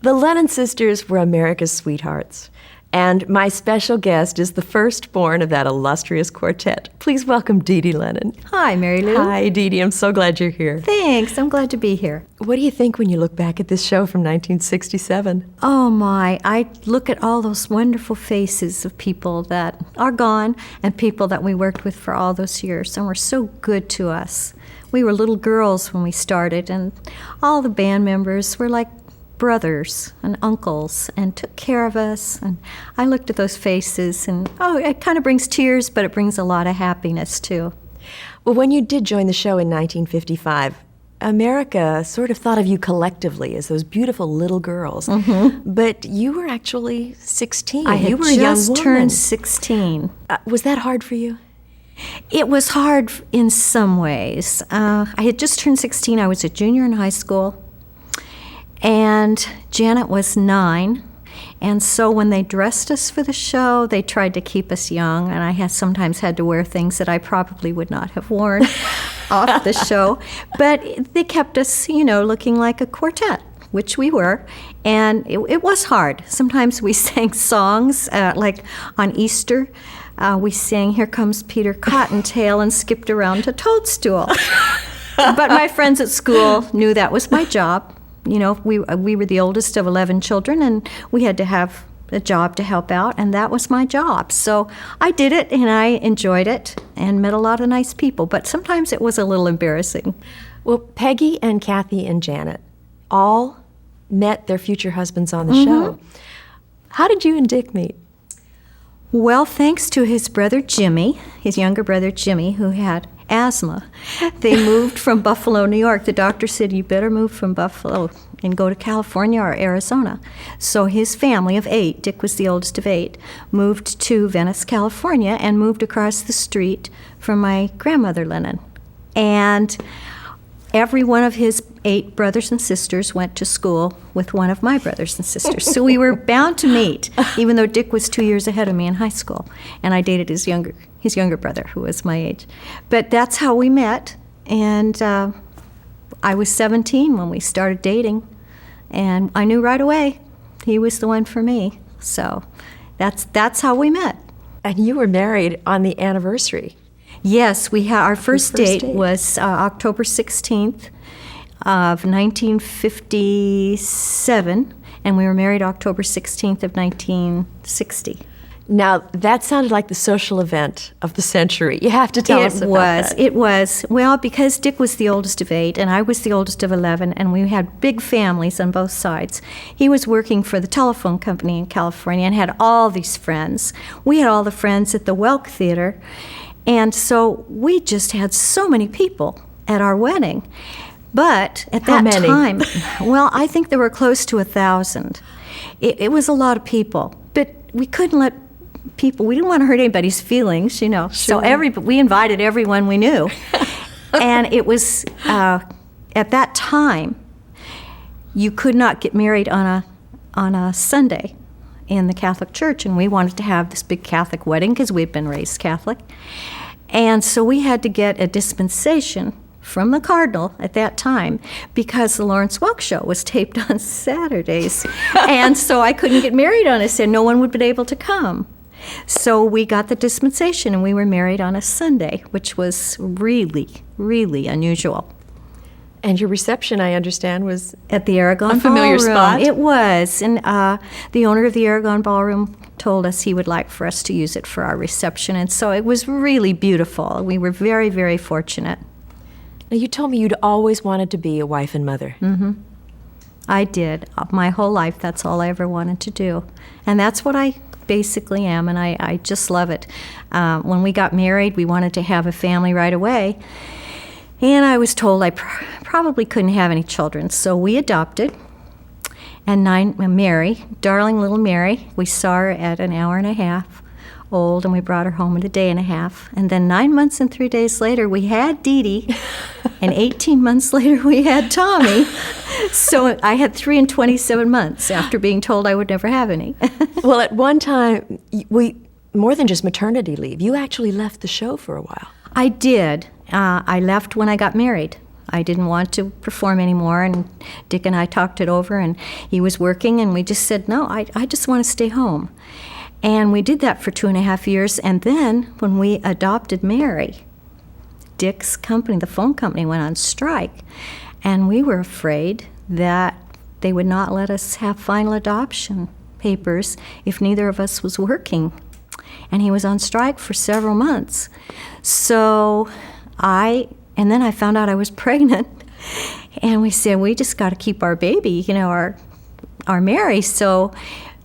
The Lennon sisters were America's sweethearts, and my special guest is the firstborn of that illustrious quartet. Please welcome Dee Dee Lennon. Hi, Mary Lou. Hi, Dee Dee. I'm so glad you're here. Thanks. I'm glad to be here. What do you think when you look back at this show from 1967? Oh, my. I look at all those wonderful faces of people that are gone and people that we worked with for all those years and were so good to us. We were little girls when we started, and all the band members were like brothers and uncles and took care of us. And I looked at those faces and, it kind of brings tears, but it brings a lot of happiness, too. Well, when you did join the show in 1955, America sort of thought of you collectively as those beautiful little girls. Mm-hmm. But you were actually 16. You were just turned 16. Was that hard for you? It was hard in some ways. I had just turned 16. I was a junior in high school. And Janet was 9, and so when they dressed us for the show, they tried to keep us young, and I sometimes had to wear things that I probably would not have worn off the show. But they kept us, looking like a quartet, which we were, and it was hard. Sometimes we sang songs, like on Easter, we sang "Here Comes Peter Cottontail" and skipped around to Toadstool. But my friends at school knew that was my job. We were the oldest of 11 children, and we had to have a job to help out, and that was my job. So I did it, and I enjoyed it, and met a lot of nice people, but sometimes it was a little embarrassing. Well, Peggy and Kathy and Janet all met their future husbands on the show. How did you and Dick meet? Well, thanks to his brother Jimmy, his younger brother Jimmy, who had asthma. They moved from Buffalo, New York. The doctor said, you better move from Buffalo and go to California or Arizona. So his family of 8, Dick was the oldest of 8, moved to Venice, California, and moved across the street from my grandmother, Lennon. And every one of his 8 brothers and sisters went to school with one of my brothers and sisters. So we were bound to meet, even though Dick was 2 years ahead of me in high school. And I dated his younger brother, who was my age. But that's how we met. And I was 17 when we started dating. And I knew right away he was the one for me. So that's how we met. And you were married on the anniversary. Yes, we had our first date was October 16th of 1957, and we were married October 16th of 1960. Now, that sounded like the social event of the century. You have to tell us about that. It was. Well, because Dick was the oldest of 8, and I was the oldest of 11, and we had big families on both sides. He was working for the telephone company in California and had all these friends. We had all the friends at the Welk Theater. And so we just had so many people at our wedding. But at that time, well, I think there were close to 1,000. It was a lot of people. But we couldn't let people, we didn't want to hurt anybody's feelings, Sure. So we invited everyone we knew. And it was, at that time, you could not get married on a Sunday in the Catholic Church, and we wanted to have this big Catholic wedding because we'd been raised Catholic. And so we had to get a dispensation from the Cardinal at that time because the Lawrence Welk show was taped on Saturdays. And so I couldn't get married on a Saturday. No one would be able to come. So we got the dispensation, and we were married on a Sunday, which was really, really unusual. And your reception, I understand, was at the Aragon a familiar Ballroom. Spot. It was, and the owner of the Aragon Ballroom told us he would like for us to use it for our reception, and so it was really beautiful. We were very, very fortunate. Now, you told me you'd always wanted to be a wife and mother. Mm-hmm. I did. My whole life, that's all I ever wanted to do. And that's what I basically am, and I just love it. When we got married, we wanted to have a family right away. And I was told I probably couldn't have any children, so we adopted. And Mary, darling little Mary, we saw her at an hour and a half old, and we brought her home in a day and a half. And then 9 months and 3 days later, we had Dee Dee, and 18 months later, we had Tommy. So I had 3 and 27 months after being told I would never have any. Well, at one time, more than just maternity leave, you actually left the show for a while. I did. I left when I got married. I didn't want to perform anymore, and Dick and I talked it over, and he was working, and we just said, no, I just want to stay home. And we did that for 2.5 years, and then when we adopted Mary, Dick's company, the phone company, went on strike, and we were afraid that they would not let us have final adoption papers if neither of us was working. And he was on strike for several months. So and then I found out I was pregnant, and we said, we just got to keep our baby, our Mary. So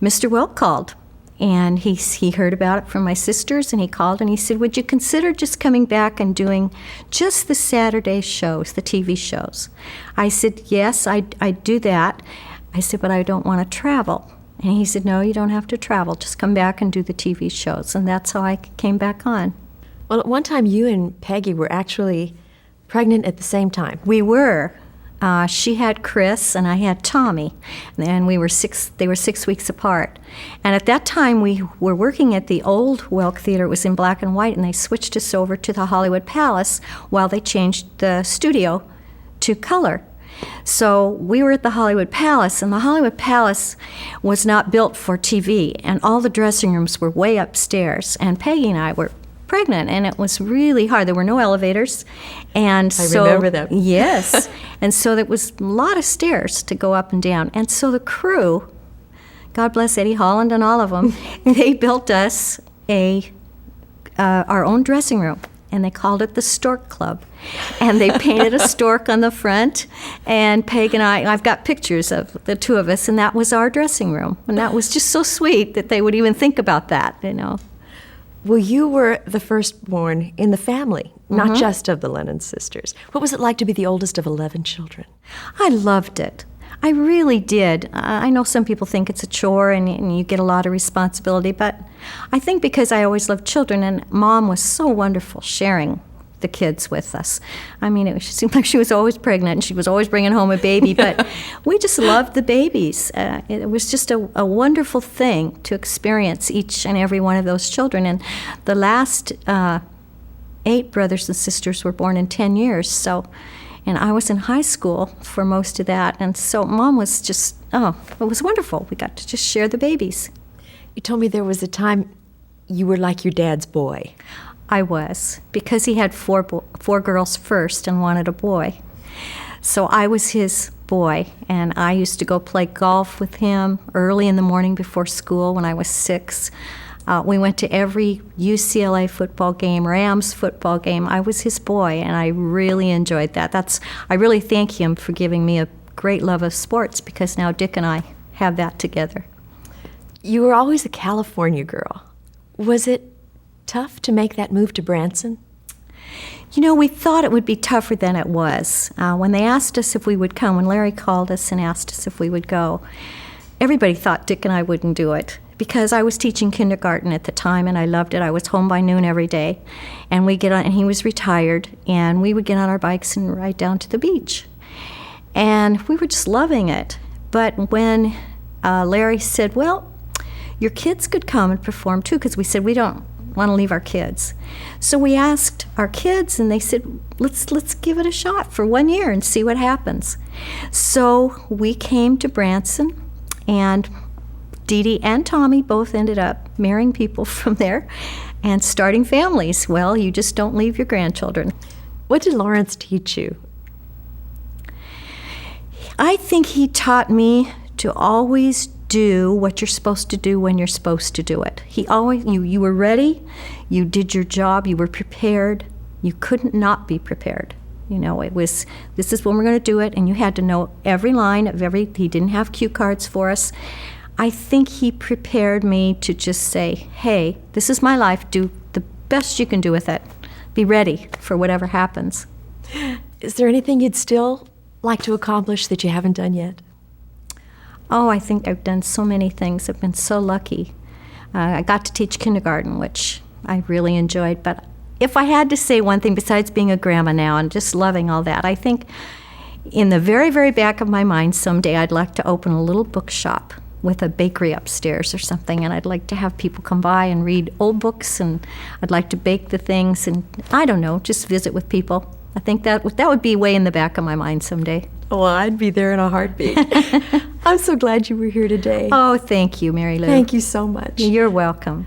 Mr. Welk called, and he heard about it from my sisters, and he called and he said, would you consider just coming back and doing just the Saturday shows, the TV shows? I said, yes, I'd do that. I said, but I don't want to travel. And he said, no, you don't have to travel. Just come back and do the TV shows. And that's how I came back on. Well, at one time, you and Peggy were actually pregnant at the same time. We were. She had Chris, and I had Tommy. And they were 6 weeks apart. And at that time, we were working at the old Welk Theater. It was in black and white, and they switched us over to the Hollywood Palace while they changed the studio to color. So we were at the Hollywood Palace, and the Hollywood Palace was not built for TV, and all the dressing rooms were way upstairs. And Peggy and I were pregnant, and it was really hard. There were no elevators, and I remember that. Yes, and so there was a lot of stairs to go up and down. And so the crew, God bless Eddie Holland and all of them, they built us our own dressing room. And they called it the Stork Club. And they painted a stork on the front. And Peg and I've got pictures of the two of us, and that was our dressing room. And that was just so sweet that they would even think about that, Well, you were the firstborn in the family, not just of the Lennon sisters. What was it like to be the oldest of 11 children? I loved it. I really did. I know some people think it's a chore and you get a lot of responsibility, but I think because I always loved children, and Mom was so wonderful sharing the kids with us. I mean, it seemed like she was always pregnant and she was always bringing home a baby, but we just loved the babies. It was just a wonderful thing to experience each and every one of those children. And the last 8 brothers and sisters were born in 10 years, and I was in high school for most of that, and so Mom was just, it was wonderful. We got to just share the babies. You told me there was a time you were like your dad's boy. I was, because he had 4 girls first and wanted a boy. So I was his boy, and I used to go play golf with him early in the morning before school when I was 6. We went to every UCLA football game, Rams football game. I was his boy, and I really enjoyed that. I really thank him for giving me a great love of sports, because now Dick and I have that together. You were always a California girl. Was it tough to make that move to Branson? We thought it would be tougher than it was. When they asked us if we would come, when Larry called us and asked us if we would go, everybody thought Dick and I wouldn't do it, because I was teaching kindergarten at the time, and I loved it. I was home by noon every day, and we'd get on, and he was retired, and we would get on our bikes and ride down to the beach. And we were just loving it. But when Larry said, well, your kids could come and perform too, because we said we don't want to leave our kids. So we asked our kids, and they said, let's give it a shot for 1 year and see what happens. So we came to Branson, and Dee Dee and Tommy both ended up marrying people from there and starting families. Well, you just don't leave your grandchildren. What did Lawrence teach you? I think he taught me to always do what you're supposed to do when you're supposed to do it. He always, you were ready, you did your job, you were prepared. You couldn't not be prepared. It was, this is when we're going to do it, and you had to know every line of he didn't have cue cards for us. I think he prepared me to just say, hey, this is my life, do the best you can do with it. Be ready for whatever happens. Is there anything you'd still like to accomplish that you haven't done yet? Oh, I think I've done so many things. I've been so lucky. I got to teach kindergarten, which I really enjoyed. But if I had to say one thing besides being a grandma now and just loving all that, I think in the very, very back of my mind someday I'd like to open a little bookshop with a bakery upstairs or something, and I'd like to have people come by and read old books, and I'd like to bake the things, and I don't know, just visit with people. I think that would be way in the back of my mind someday. Well, I'd be there in a heartbeat. I'm so glad you were here today. Oh, thank you, Mary Lou. Thank you so much. You're welcome.